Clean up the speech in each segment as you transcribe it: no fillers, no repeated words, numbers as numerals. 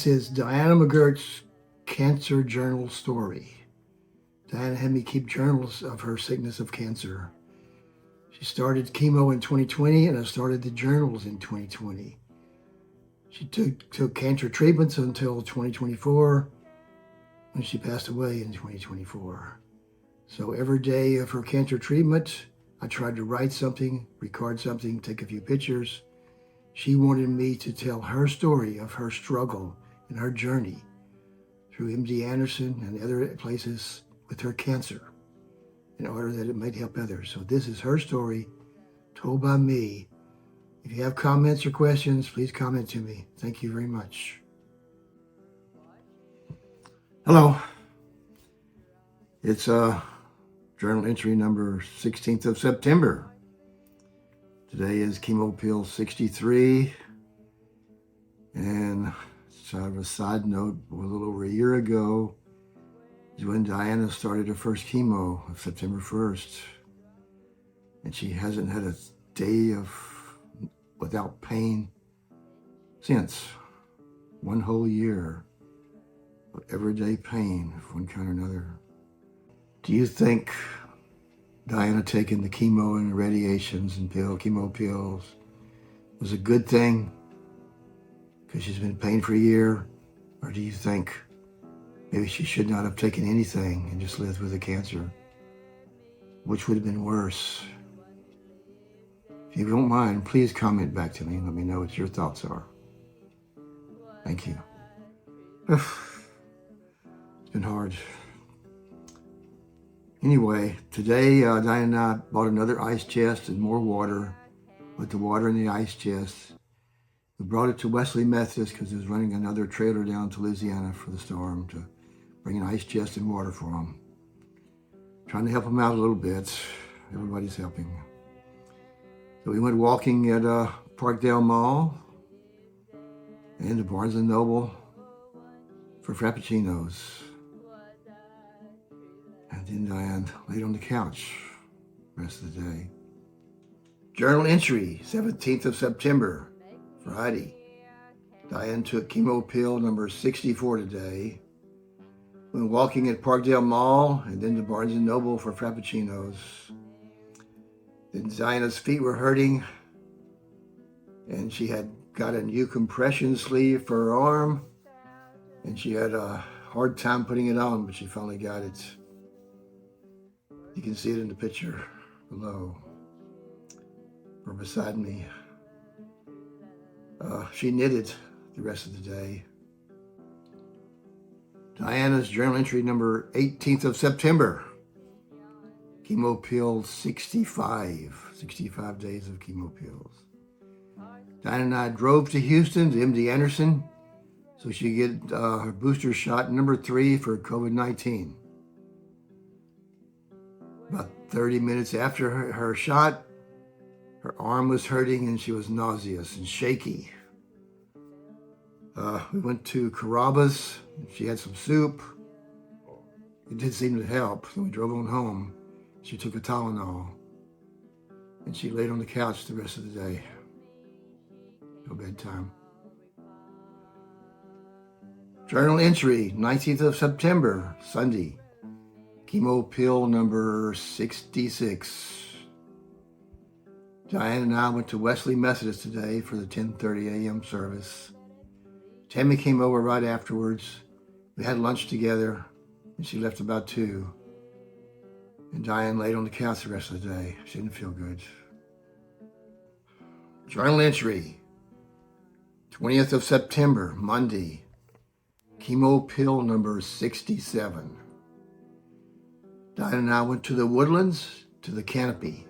is Diana McGuirt's Cancer Journal Story. Diana had me keep journals of her sickness of cancer. She started chemo in 2020, and I started the journals in 2020. She took cancer treatments until 2024, when she passed away in 2024. So every day of her cancer treatment, I tried to write something, record something, take a few pictures. She wanted me to tell her story of her struggle and her journey through MD Anderson and other places with her cancer in order that it might help others. So this is her story told by me. If you have comments or questions, please comment to me. Thank you very much. Hello. It's journal entry number 16th of September. Today is chemo pill 63. And sort of a side note, a little over a year ago is when Diana started her first chemo of September 1st. And she hasn't had a day without pain since. One whole year of everyday pain of one kind or another. Do you think Diana taking the chemo and radiations and chemo pills was a good thing because she's been in pain for a year? Or do you think maybe she should not have taken anything and just lived with the cancer? Which would have been worse? If you don't mind, please comment back to me and let me know what your thoughts are. Thank you. It's been hard. Anyway, today Diane and I bought another ice chest and more water. Put the water in the ice chest. We brought it to Wesley Methodist because it was running another trailer down to Louisiana for the storm to bring an ice chest and water for them. Trying to help them out a little bit. Everybody's helping. So we went walking at Parkdale Mall and to Barnes & Noble for Frappuccinos. And then Diane laid on the couch the rest of the day. Journal entry, 17th of September, Friday. Diane took chemo pill number 64 today. When walking at Parkdale Mall and then to Barnes & Noble for Frappuccinos. Then Diana's feet were hurting and she had got a new compression sleeve for her arm and she had a hard time putting it on, but she finally got it. You can see it in the picture below or beside me. She knitted the rest of the day. Diana's journal entry number 18th of September. Chemo pill 65 days of chemo pills. Diana and I drove to Houston to MD Anderson so she could get her booster shot number 3 for COVID-19. About 30 minutes after her shot, her arm was hurting and she was nauseous and shaky. We went to Carrabba's. She had some soup. It did seem to help, so we drove on home. She took a Tylenol and she laid on the couch the rest of the day till bedtime. Journal entry, 19th of September, Sunday. Chemo pill number 66. Diane and I went to Wesley Methodist today for the 10:30 a.m. service. Tammy came over right afterwards. We had lunch together and she left about 2. And Diane laid on the couch the rest of the day. She didn't feel good. Journal entry, 20th of September, Monday. Chemo pill number 67. Diane and I went to the Woodlands, to the Canopy.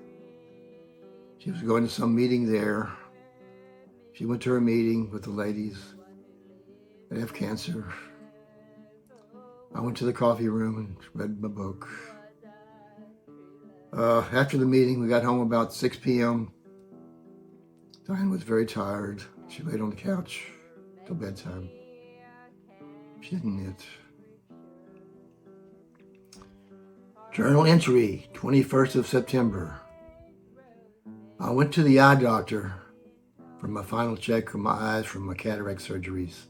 She was going to some meeting there. She went to her meeting with the ladies that have cancer. I went to the coffee room and read my book. After the meeting, we got home about 6 p.m. Diane was very tired. She laid on the couch till bedtime. She didn't knit. Journal entry, 21st of September. I went to the eye doctor for my final check of my eyes from my cataract surgeries.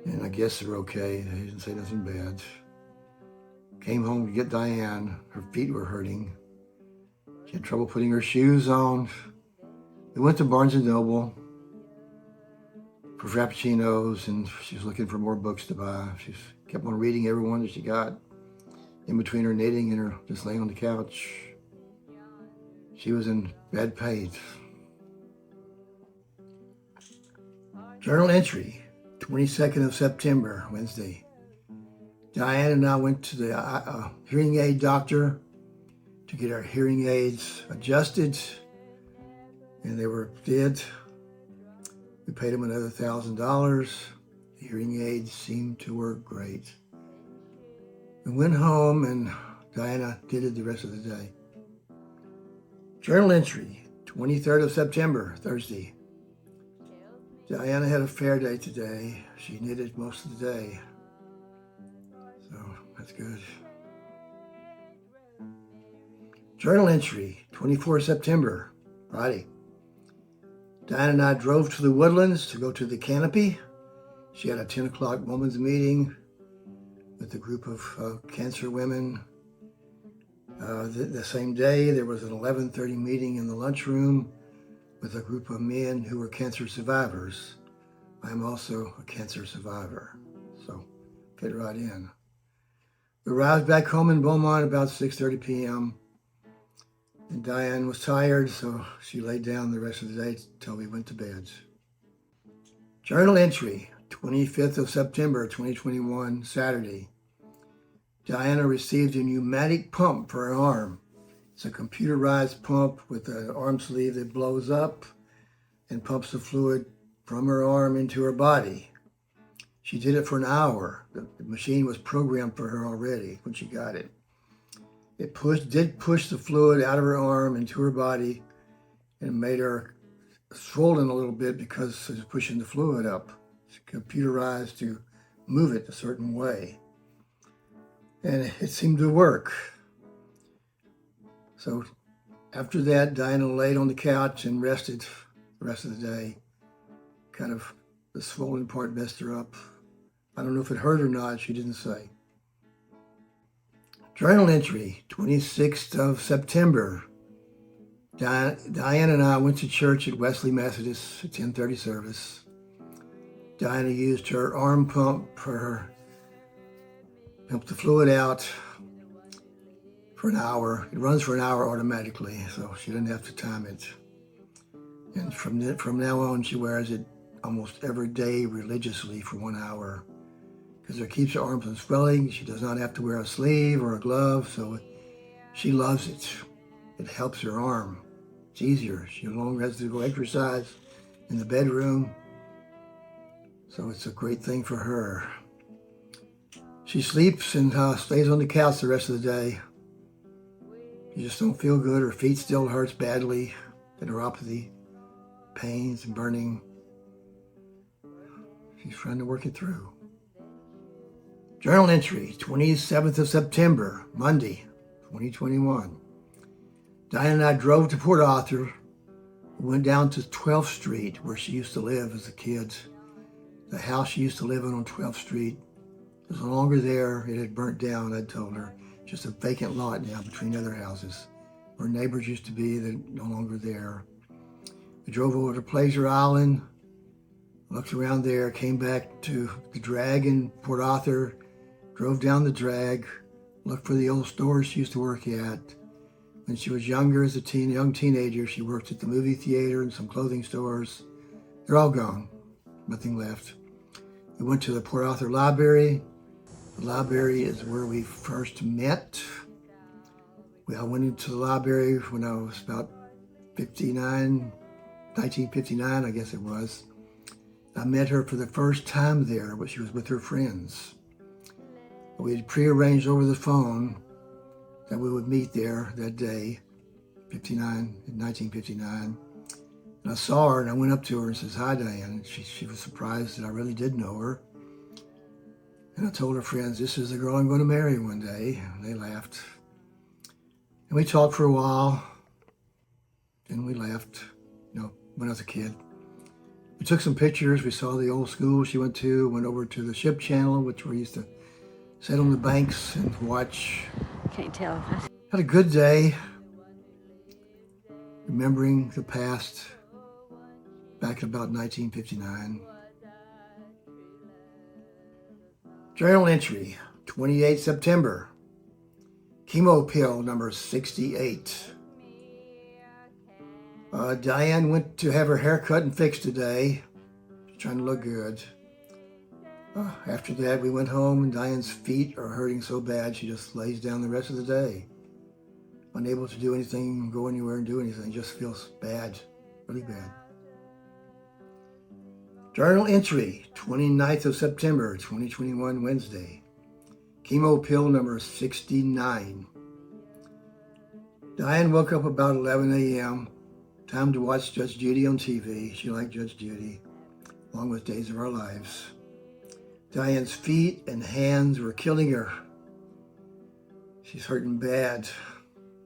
And I guess they're okay. They didn't say nothing bad. Came home to get Diane. Her feet were hurting. She had trouble putting her shoes on. We went to Barnes & Noble for Frappuccinos, and she was looking for more books to buy. She kept on reading every one that she got in between her knitting and her just laying on the couch. She was in bad pain. Journal entry, 22nd of September, Wednesday. Diane and I went to the hearing aid doctor to get our hearing aids adjusted, and they were did. We paid them another $1,000. The hearing aids seemed to work great. We went home and Diana did it the rest of the day. Journal entry, 23rd of September, Thursday. Diana had a fair day today. She knitted most of the day. So that's good. Journal entry, 24th September, Friday. Diane and I drove to the Woodlands to go to the Canopy. She had a 10 o'clock women's meeting with a group of cancer women. The same day, there was an 11:30 meeting in the lunchroom with a group of men who were cancer survivors. I'm also a cancer survivor, so fit right in. We arrived back home in Beaumont about 6:30 p.m. And Diane was tired, so she laid down the rest of the day till we went to bed. Journal entry, 25th of September, 2021, Saturday. Diana received a pneumatic pump for her arm. It's a computerized pump with an arm sleeve that blows up and pumps the fluid from her arm into her body. She did it for an hour. The machine was programmed for her already when she got it. It did push the fluid out of her arm into her body and made her swollen a little bit because it was pushing the fluid up. It's computerized to move it a certain way. And it seemed to work. So after that, Diana laid on the couch and rested the rest of the day. Kind of the swollen part messed her up. I don't know if it hurt or not, she didn't say. Journal entry, 26th of September. Diane and I went to church at Wesley Methodist at 10:30 service. Diana used her arm pump pump the fluid out for an hour. It runs for an hour automatically, so she doesn't have to time it. And from now on, she wears it almost every day religiously for 1 hour because it keeps her arms from swelling. She does not have to wear a sleeve or a glove, so she loves it. It helps her arm. It's easier. She no longer has to go exercise in the bedroom, so it's a great thing for her. She sleeps and stays on the couch the rest of the day. She just don't feel good. Her feet still hurts badly, the neuropathy, pains and burning. She's trying to work it through. Journal entry, 27th of September, Monday, 2021. Diane and I drove to Port Arthur. We went down to 12th Street where she used to live as a kid. The house she used to live in on 12th Street was no longer there. It had burnt down, I told her. Just a vacant lot now between other houses. Where neighbors used to be, they're no longer there. We drove over to Pleasure Island, looked around there, came back to the drag in Port Arthur, drove down the drag, looked for the old stores she used to work at. When she was younger, as a young teenager, she worked at the movie theater and some clothing stores. They're all gone, nothing left. We went to the Port Arthur Library. The library is where we first met. I went into the library when I was about 1959, I guess it was. I met her for the first time there, but she was with her friends. We had prearranged over the phone that we would meet there that day, in 1959. And I saw her and I went up to her and says, "Hi, Diane." And she was surprised that I really did know her. And I told her friends, "This is the girl I'm going to marry one day." And they laughed. And we talked for a while. Then we left, when I was a kid. We took some pictures. We saw the old school she went to, went over to the ship channel, which we used to sit on the banks and watch. Can't tell. Had a good day, remembering the past back in about 1959. Journal entry, 28 September. Chemo pill number 68. Diane went to have her hair cut and fixed today. She's trying to look good. After that, we went home and Diane's feet are hurting so bad she just lays down the rest of the day. Unable to do anything, go anywhere and do anything. Just feels bad, really bad. Journal entry, 29th of September, 2021, Wednesday. Chemo pill number 69. Diane woke up about 11 a.m. Time to watch Judge Judy on TV. She liked Judge Judy, along with Days of Our Lives. Diane's feet and hands were killing her. She's hurting bad.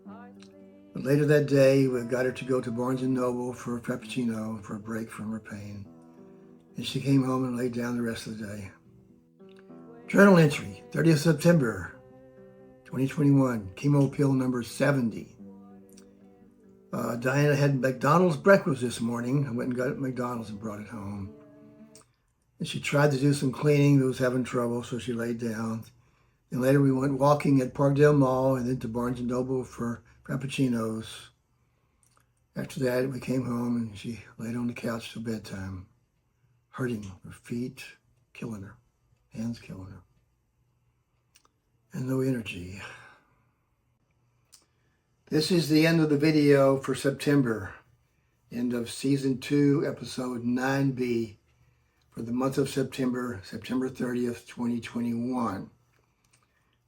But later that day, we got her to go to Barnes & Noble for a Frappuccino for a break from her pain. And she came home and laid down the rest of the day. Journal entry, 30th September, 2021, chemo pill number 70. Diana had McDonald's breakfast this morning. I went and got it at McDonald's and brought it home. And she tried to do some cleaning, but was having trouble, so she laid down. And later we went walking at Parkdale Mall and then to Barnes & Noble for Frappuccinos. After that, we came home and she laid on the couch till bedtime, hurting her feet, killing her, hands killing her, and no energy. This is the end of the video for September, end of season 2, episode 9B for the month of September, September 30th, 2021.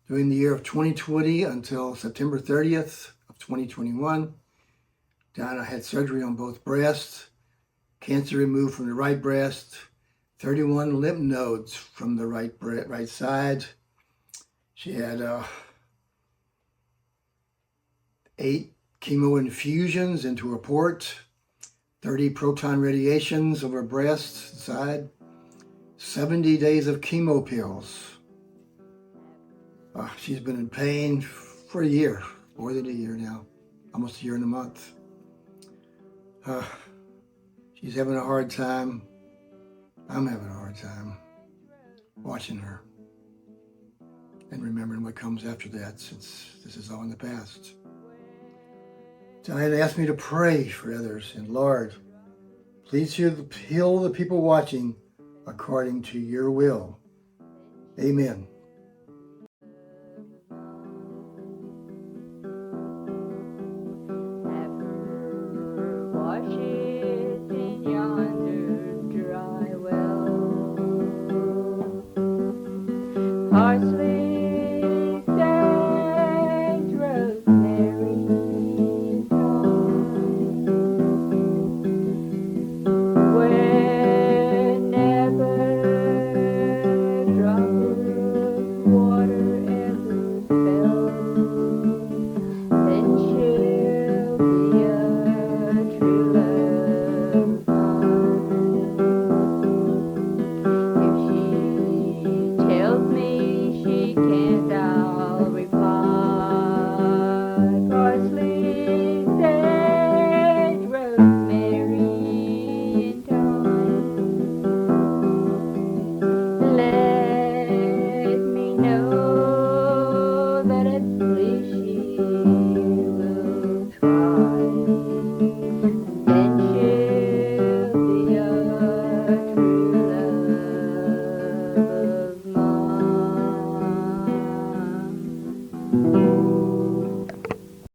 During the year of 2020 until September 30th of 2021, Diana had surgery on both breasts, cancer removed from the right breast, 31 lymph nodes from the right side. She had 8 chemo infusions into her port, 30 proton radiations of her breast side, 70 days of chemo pills. She's been in pain for a year, more than a year now, almost a year and a month. She's having a hard time. I'm having a hard time watching her and remembering what comes after that, since this is all in the past. Diane asked me to pray for others, and Lord, please heal the people watching according to your will. Amen.